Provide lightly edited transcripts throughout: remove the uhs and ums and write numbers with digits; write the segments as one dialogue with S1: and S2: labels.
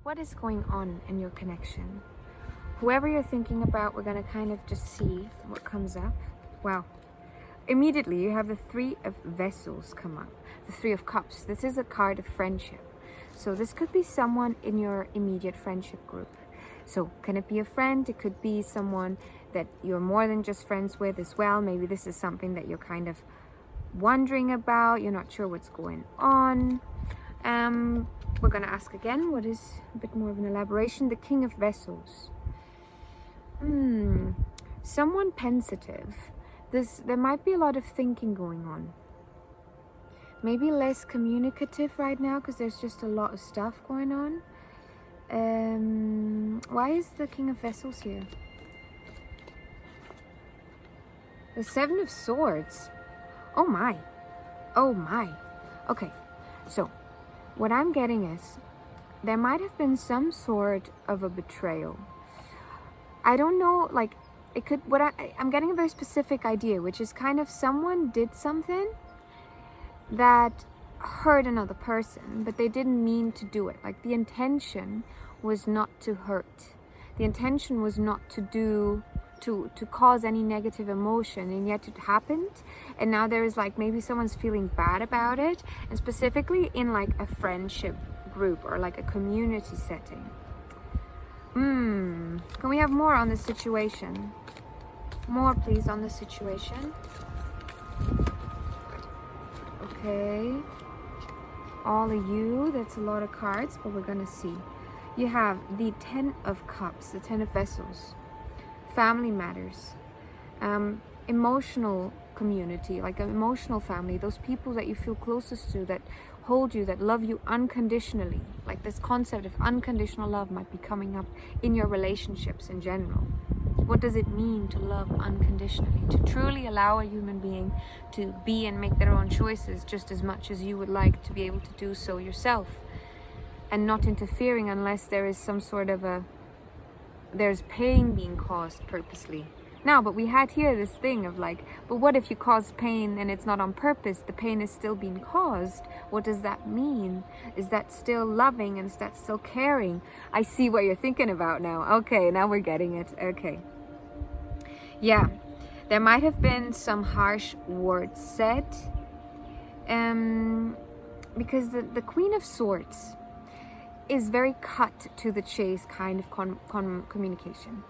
S1: What is going on in your connection? Whoever you're thinking about, we're going to kind of just see what comes up. Wow. Immediately, you have the Three of Vessels come up. The Three of Cups. This is a card of friendship. So this could be someone in your immediate friendship group. So can it be a friend? It could be someone that you're more than just friends with as well. Maybe this is something that you're kind of wondering about. You're not sure what's going on. We're going to ask again, what is a bit more of an elaboration? The King of Vessels. Someone pensive. There might be a lot of thinking going on. Maybe less communicative right now because there's just a lot of stuff going on. Why is the King of Vessels here? The Seven of Swords. Oh my. Oh my. Okay, so what I'm getting is there might have been some sort of a betrayal. I don't know, like it could, I'm getting a very specific idea, which is kind of someone did something that hurt another person, but they didn't mean to do it. Like the intention was not to hurt. The intention was not to cause any negative emotion, and yet it happened. And now there is like maybe someone's feeling bad about it, and specifically in like a friendship group or like a community setting. Can we have more on this situation? More please on this situation. Okay, all of you, that's a lot of cards, but we're gonna see. You have the Ten of Cups, the Ten of Vessels, family matters, emotional community, like an emotional family, those people that you feel closest to, that hold you, that love you unconditionally. Like this concept of unconditional love might be coming up in your relationships in general. What does it mean to love unconditionally? To truly allow a human being to be and make their own choices just as much as you would like to be able to do so yourself, and not interfering unless there is some sort of there's pain being caused purposely. Now, but we had here this thing of like, but what if you cause pain and it's not on purpose? The pain is still being caused. What does that mean? Is that still loving, and is that still caring? I see what you're thinking about now. Okay, now we're getting it. Okay. Yeah, there might have been some harsh words said. Because the Queen of Swords is very cut to the chase kind of communication.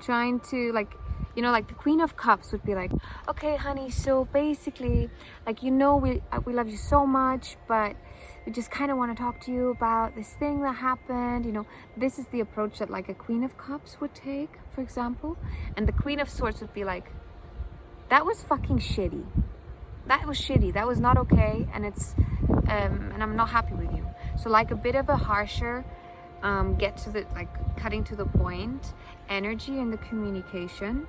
S1: Trying to, like, you know, like the Queen of Cups would be like, okay honey, so basically, like, you know, we love you so much, but we just kind of want to talk to you about this thing that happened. You know, this is the approach that like a Queen of Cups would take, for example. And the Queen of Swords would be like, that was fucking shitty. That was shitty. That was not okay. And it's and I'm not happy with you. So like a bit of a harsher, get to the, like, cutting to the point energy in the communication.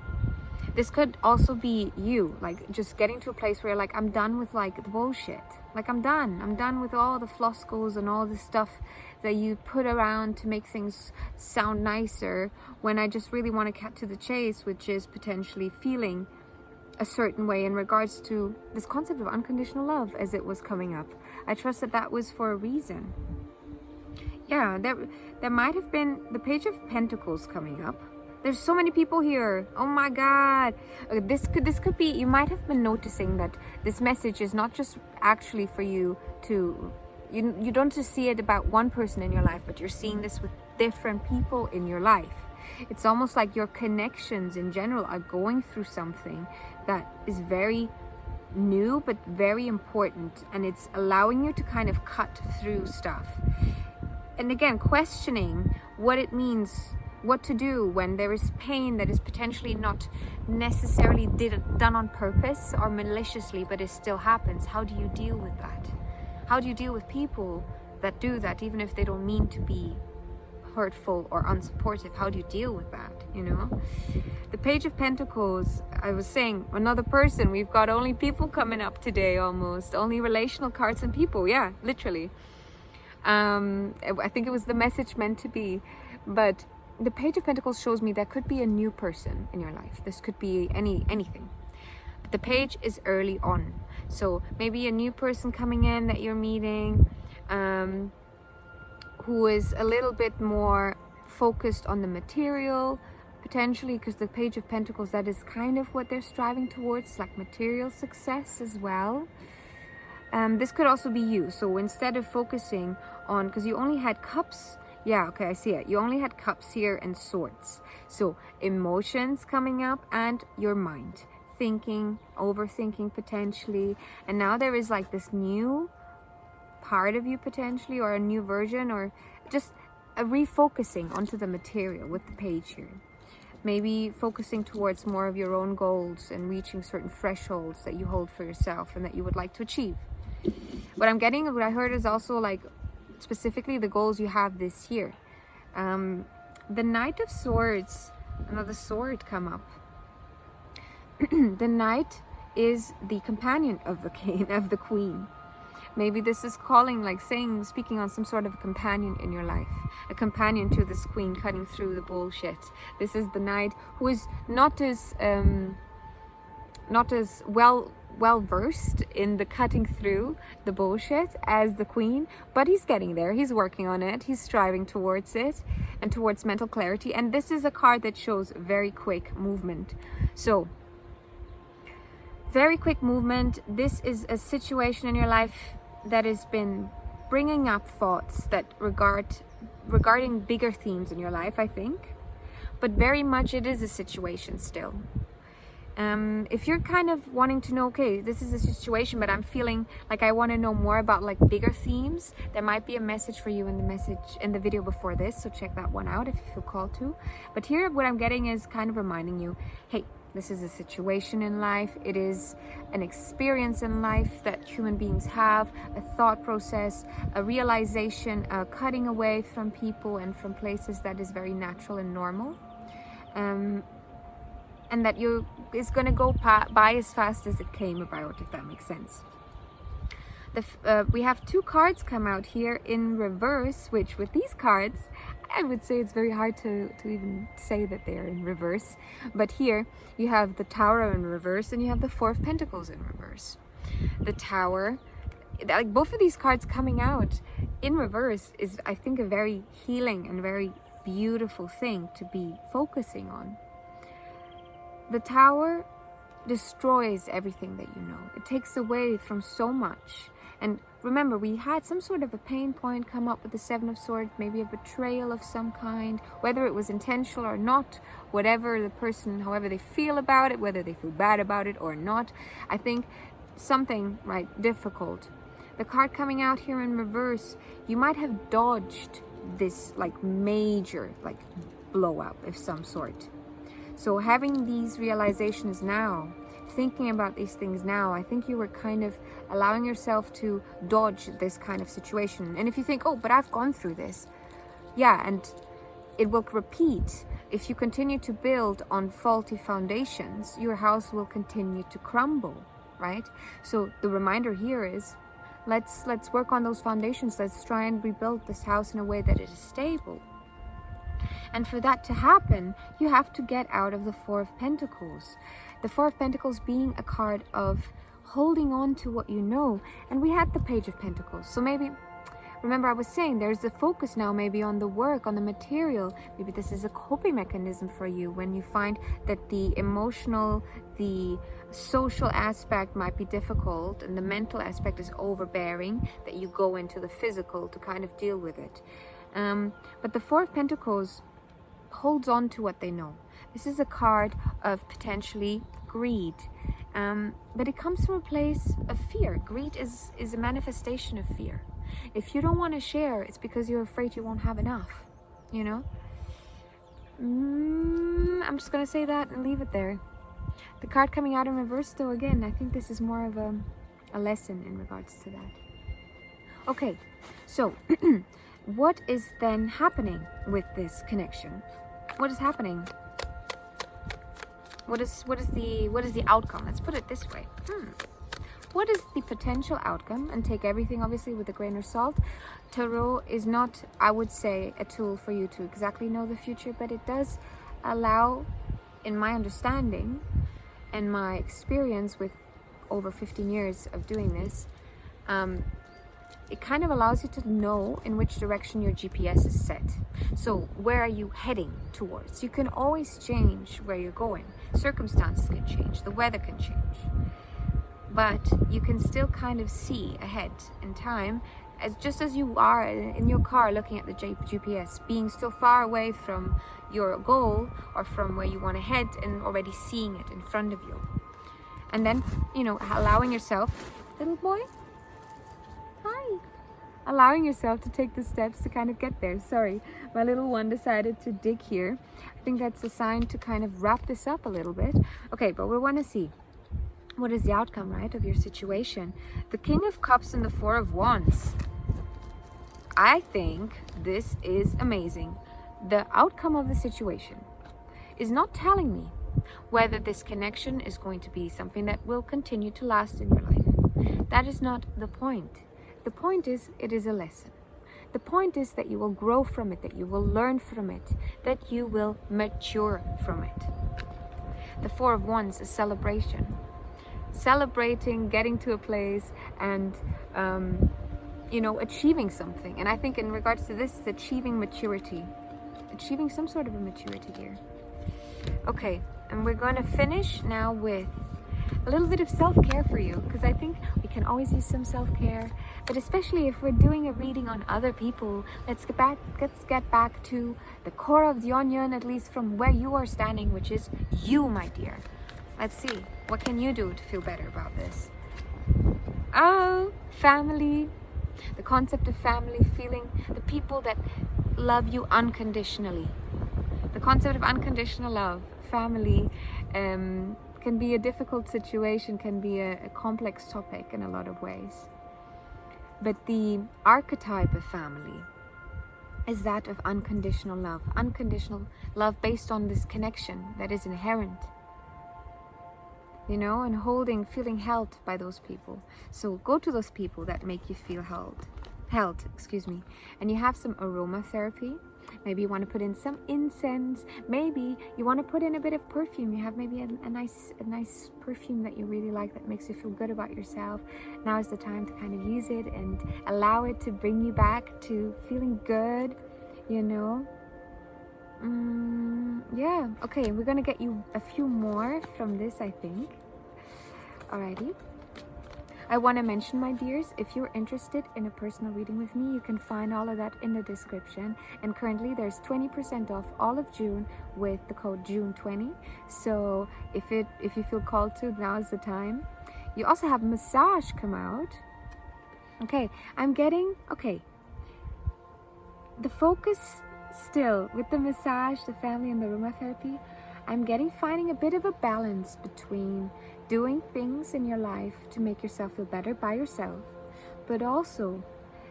S1: This could also be you, like, just getting to a place where you're like, I'm done with like the bullshit. Like, I'm done with all the floskels and all the stuff that you put around to make things sound nicer, when I just really want to cut to the chase, which is potentially feeling a certain way in regards to this concept of unconditional love as it was coming up. I trust that that was for a reason. Yeah, there might have been the Page of Pentacles coming up. There's so many people here. Oh my God. This could be, you might have been noticing that this message is not just actually for you to, you don't just see it about one person in your life, but you're seeing this with different people in your life. It's almost like your connections in general are going through something that is very new, but very important. And it's allowing you to kind of cut through stuff. And again, questioning what it means, what to do when there is pain that is potentially not necessarily done on purpose or maliciously, but it still happens. How do you deal with that? How do you deal with people that do that, even if they don't mean to be hurtful or unsupportive? How do you deal with that, you know? The Page of Pentacles, I was saying, another person. We've got only people coming up today, almost. Only relational cards and people, yeah, literally. I think it was the message meant to be. But the Page of Pentacles shows me there could be a new person in your life. This could be anything. But the page is early on. So maybe a new person coming in that you're meeting, who is a little bit more focused on the material, potentially, because the Page of Pentacles, that is kind of what they're striving towards, like material success as well. This could also be you. So instead of focusing on, because you only had cups, yeah, okay, I see it. You only had cups here and swords. So emotions coming up and your mind, thinking, overthinking potentially. And now there is like this new part of you potentially, or a new version, or just a refocusing onto the material with the page here. Maybe focusing towards more of your own goals and reaching certain thresholds that you hold for yourself and that you would like to achieve. What I'm getting, what I heard is also like specifically the goals you have this year. The Knight of Swords, another sword come up. The Knight is the companion of the king, of the queen. Maybe this is calling, like saying, speaking on some sort of a companion in your life, a companion to this queen cutting through the bullshit. This is the knight who is not as well versed in the cutting through the bullshit as the queen, but he's getting there. He's working on it. He's striving towards it and towards mental clarity. And this is a card that shows very quick movement. So very quick movement. This is a situation in your life that has been bringing up thoughts that regarding bigger themes in your life, I think, but very much it is a situation still. If you're kind of wanting to know, okay, this is a situation, but I'm feeling like I want to know more about like bigger themes, there might be a message for you in the video before this, so check that one out if you feel called to. But here what I'm getting is kind of reminding you, hey, this is a situation in life. It is an experience in life that human beings have, a thought process, a realization, a cutting away from people and from places that is very natural and normal. And that it's going to go by as fast as it came about, if that makes sense. We have two cards come out here in reverse, which with these cards, I would say it's very hard to even say that they're in reverse. But here you have the Tower in reverse and you have the Four of Pentacles in reverse. The Tower, like both of these cards coming out in reverse, is I think a very healing and very beautiful thing to be focusing on. The Tower destroys everything that you know. It takes away from so much. And remember, we had some sort of a pain point come up with the Seven of Swords, maybe a betrayal of some kind, whether it was intentional or not, whatever the person, however they feel about it, whether they feel bad about it or not. I think something, right, difficult. The card coming out here in reverse, you might have dodged this like major like blow up of some sort. So having these realizations now, thinking about these things now, I think you were kind of allowing yourself to dodge this kind of situation. And if you think, oh, but I've gone through this, yeah, and it will repeat. If you continue to build on faulty foundations, your house will continue to crumble, right? So the reminder here is, let's work on those foundations. Let's try and rebuild this house in a way that it is stable. And for that to happen, you have to get out of the Four of Pentacles. The Four of Pentacles being a card of holding on to what you know. And we had the Page of Pentacles. So maybe, remember I was saying, there's the focus now maybe on the work, on the material. Maybe this is a coping mechanism for you when you find that the emotional, the social aspect might be difficult and the mental aspect is overbearing, that you go into the physical to kind of deal with it. But the Four of Pentacles holds on to what they know. This is a card of potentially greed, but it comes from a place of fear. Greed is a manifestation of fear. If you don't want to share, it's because you're afraid you won't have enough, you know? I'm just gonna say that and leave it there. The card coming out in reverse, though, again, I think this is more of a lesson in regards to that. Okay, so what is then happening with this connection? What is happening? What is the outcome? Let's put it this way. What is the potential outcome? And take everything obviously with a grain of salt. Tarot is not, I would say, a tool for you to exactly know the future, but it does allow, in my understanding and my experience with over 15 years of doing this, it kind of allows you to know in which direction your GPS is set. So where are you heading towards? You can always change where you're going. Circumstances can change, the weather can change, but you can still kind of see ahead in time, as just as you are in your car looking at the GPS, being still far away from your goal or from where you want to head, and already seeing it in front of you. And then, you know, allowing yourself, little boy, hi, allowing yourself to take the steps to kind of get there. Sorry, my little one decided to dig here. I think that's a sign to kind of wrap this up a little bit. Okay, but we want to see, what is the outcome, right, of your situation? The King of Cups and the Four of Wands. I think this is amazing. The outcome of the situation is not telling me whether this connection is going to be something that will continue to last in your life. That is not the point. The point is, it is a lesson. The point is that you will grow from it, that you will learn from it, that you will mature from it. The Four of Wands is celebration. Celebrating, getting to a place, and you know, achieving something. And I think in regards to this, it's achieving maturity, achieving some sort of a maturity here. Okay, and we're going to finish now with a little bit of self-care for you, because I think we can always use some self-care, but especially if we're doing a reading on other people, let's get back to the core of the onion, at least from where you are standing, which is you, my dear. Let's see, what can you do to feel better about this? Oh, family. The concept of family, feeling the people that love you unconditionally. The concept of unconditional love, family, can be a difficult situation, can be a complex topic in a lot of ways. But the archetype of family is that of unconditional love based on this connection that is inherent. You know, and feeling held by those people. So go to those people that make you feel held, and you have some aromatherapy. Maybe you want to put in some incense. Maybe you want to put in a bit of perfume. You have maybe a nice perfume that you really like, that makes you feel good about yourself. Now is the time to kind of use it and allow it to bring you back to feeling good, you know. Yeah, okay, we're gonna get you a few more from this, I think. Alrighty. I want to mention, my dears, if you're interested in a personal reading with me, you can find all of that in the description. And currently there's 20% off all of June with the code June20. So if you feel called to, now is the time. You also have massage come out. Okay, the focus still with the massage, the family, and the aromatherapy, I'm finding a bit of a balance between doing things in your life to make yourself feel better by yourself, but also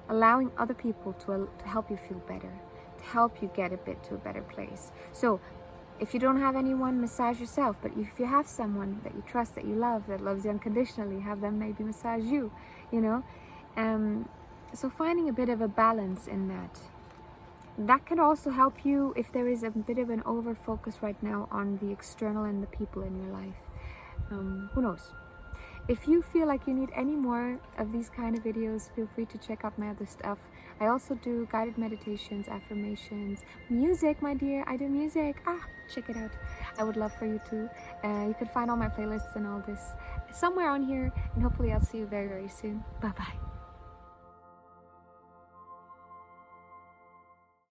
S1: allowing other people to help you feel better, to help you get a bit to a better place. So if you don't have anyone, massage yourself. But if you have someone that you trust, that you love, that loves you unconditionally, have them maybe massage you, you know. So finding a bit of a balance in that. That can also help you if there is a bit of an over focus right now on the external and the people in your life. Who knows? If you feel like you need any more of these kind of videos, feel free to check out my other stuff. I also do guided meditations, affirmations, music, my dear. I do music. Check it out. I would love for you to. You can find all my playlists and all this somewhere on here, and hopefully I'll see you very, very soon. Bye-bye.